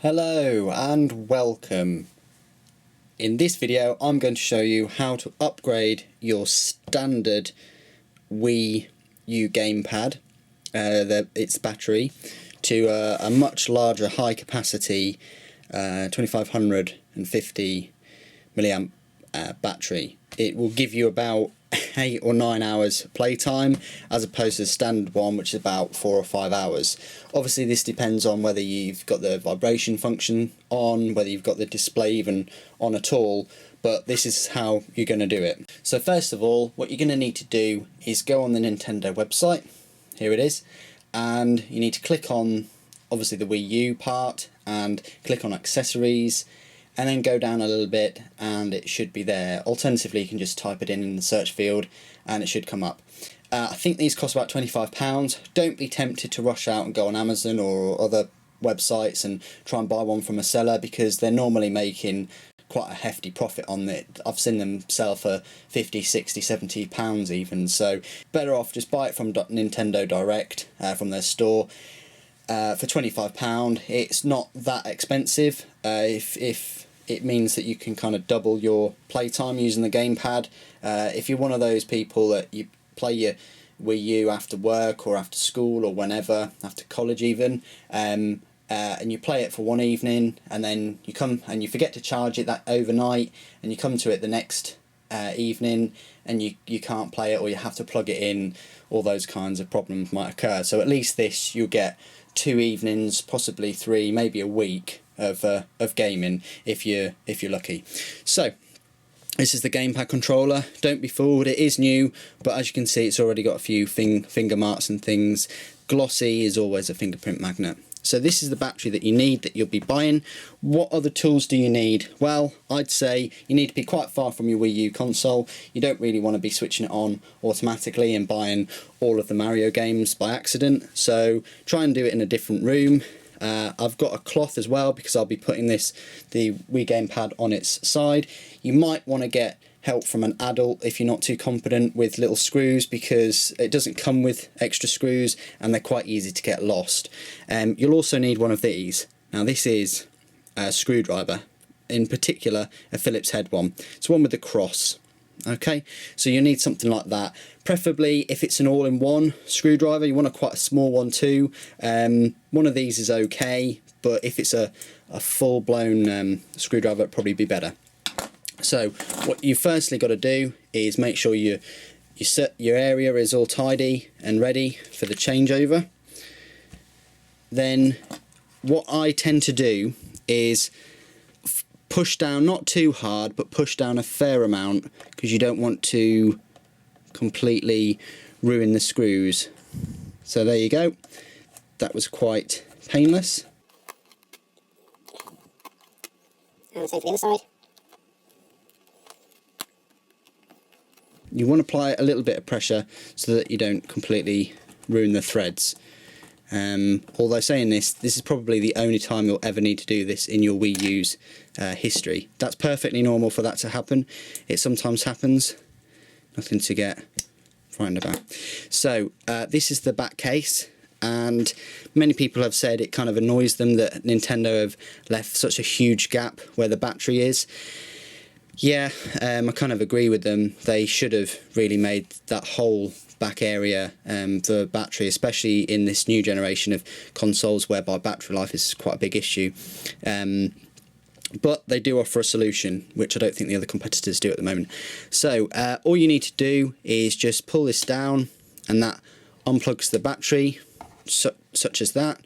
Hello and welcome. In this video I'm going to show you how to upgrade your standard Wii U Gamepad, its battery, to a much larger high capacity 2550 milliamp battery. It will give you about 8 or 9 hours playtime as opposed to the standard one, which is about 4 or 5 hours. Obviously this depends on whether you've got the vibration function on, whether you've got the display even on at all, but this is how you're going to do it. So first of all, what you're going to need to do is go on the Nintendo website. Here it is, and you need to click on obviously the Wii U part and click on accessories, and then go down a little bit and it should be there. Alternatively, you can just type it in the search field and it should come up. I think these cost about £25. Don't be tempted to rush out and go on Amazon or other websites and try and buy one from a seller, because they're normally making quite a hefty profit on it. I've seen them sell for 50, 60, 70 pounds even, so better off just buy it from Nintendo Direct, from their store. For £25, it's not that expensive. If it means that you can kind of double your playtime using the gamepad. If you're one of those people that you play your Wii U after work or after school or whenever, after college even, and you play it for one evening and then you come and you forget to charge it that overnight, and you come to it the next evening and you can't play it, or you have to plug it in, all those kinds of problems might occur. So at least this, you'll get 2 evenings, possibly 3, maybe a week of gaming if you're lucky. So this is the gamepad controller. Don't be fooled, it is new, but as you can see it's already got a few finger marks and things. Glossy is always a fingerprint magnet. So this is the battery that you need, that you'll be buying. What other tools do you need? Well, I'd say you need to be quite far from your Wii U console. You don't really want to be switching it on automatically and buying all of the Mario games by accident. So try and do it in a different room. I've got a cloth as well, because I'll be putting the Wii Gamepad on its side. You might want to get help from an adult if you're not too competent with little screws, because it doesn't come with extra screws and they're quite easy to get lost. You'll also need one of these. Now this is a screwdriver, in particular a Phillips head one. It's one with the cross. Okay, so you need something like that. Preferably if it's an all-in-one screwdriver, you want quite a small one too. One of these is okay, but if it's a full-blown screwdriver, it'd probably be better. So what you firstly got to do is make sure your area is all tidy and ready for the changeover. Then what I tend to do is push down, not too hard, but push down a fair amount, because you don't want to completely ruin the screws. So there you go. That was quite painless. And same for the other side. You want to apply a little bit of pressure so that you don't completely ruin the threads. Although saying this is probably the only time you'll ever need to do this in your Wii U's history. That's perfectly normal for that to happen. It sometimes happens. Nothing to get frightened about. So this is the back case, and many people have said it kind of annoys them that Nintendo have left such a huge gap where the battery is. Yeah, I kind of agree with them. They should have really made that whole back area the battery, especially in this new generation of consoles whereby battery life is quite a big issue. But they do offer a solution, which I don't think the other competitors do at the moment. So all you need to do is just pull this down, and that unplugs the battery, such as that,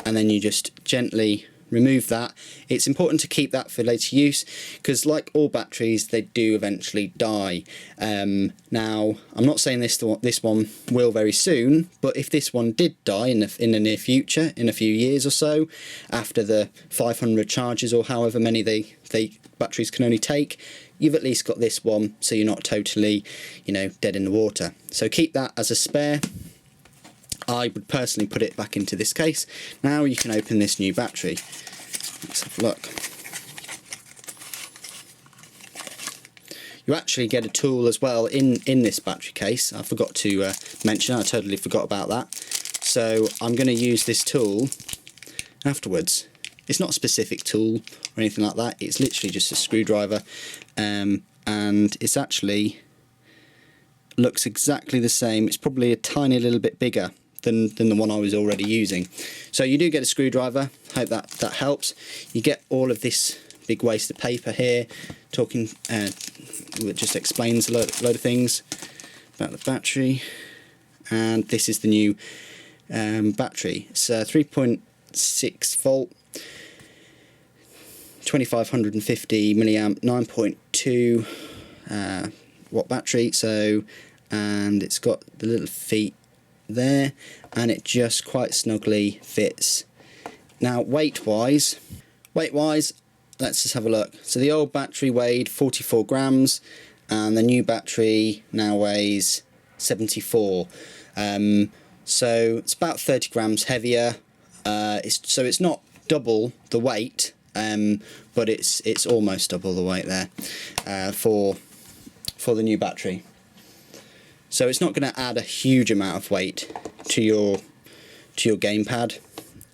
and then you just gently remove that. It's important to keep that for later use, because like all batteries, they do eventually die. Now I'm not saying this one will very soon, but if this one did die in the near future, in a few years or so, after the 500 charges or however many they batteries can only take, you've at least got this one, so you're not totally, dead in the water. So keep that as a spare. I would personally put it back into this case. Now you can open this new battery. Let's have a look. You actually get a tool as well in this battery case. I forgot to mention, I totally forgot about that. So I'm going to use this tool afterwards. It's not a specific tool or anything like that. It's literally just a screwdriver, and it's actually looks exactly the same. It's probably a tiny little bit bigger than the one I was already using. So you do get a screwdriver. Hope that helps. You get all of this big waste of paper here, talking it just explains a load of things about the battery. And this is the new battery. It's 3.6 volt, 2550 milliamp, 9.2 watt battery. So, and it's got the little feet there, and it just quite snugly fits. Now weight wise, let's just have a look. So the old battery weighed 44 grams, and the new battery now weighs 74. So it's about 30 grams heavier. So it's not double the weight, but it's almost double the weight there for the new battery. So it's not going to add a huge amount of weight to your gamepad,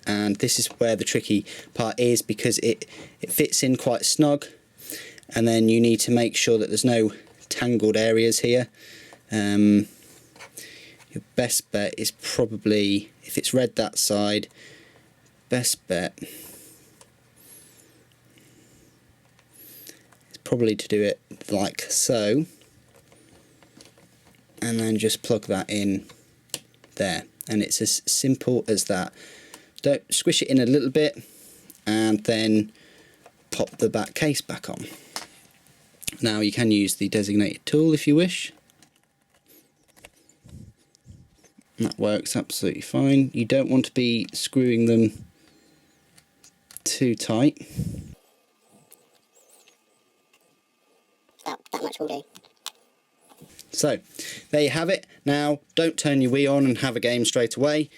and this is where the tricky part is, because it fits in quite snug, and then you need to make sure that there's no tangled areas here. Your best bet is probably, if it's red that side, best bet is probably to do it like so, and then just plug that in there, and it's as simple as that. Don't squish it in a little bit, and then pop the back case back on. Now you can use the designated tool if you wish. That works absolutely fine. You don't want to be screwing them too tight. That much will do. So there you have it. Now don't turn your Wii on and have a game straight away.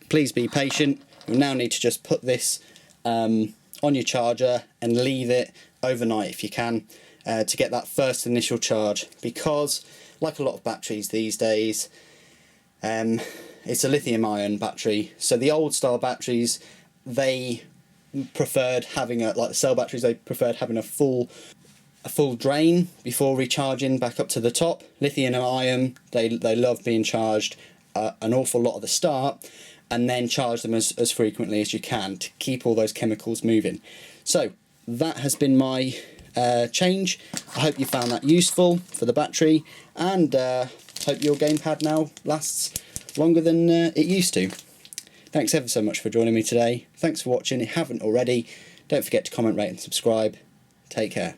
Please be patient. You'll now need to just put this on your charger and leave it overnight if you can, to get that first initial charge, because like a lot of batteries these days, it's a lithium ion battery. So the old style batteries, they preferred having like the cell batteries, they preferred having a full drain before recharging back up to the top. Lithium ion, they love being charged an awful lot at the start, and then charge them as frequently as you can to keep all those chemicals moving. So that has been my change. I hope you found that useful for the battery, and hope your gamepad now lasts longer than it used to. Thanks ever so much for joining me today. Thanks for watching. If you haven't already, don't forget to comment, rate and subscribe. Take care.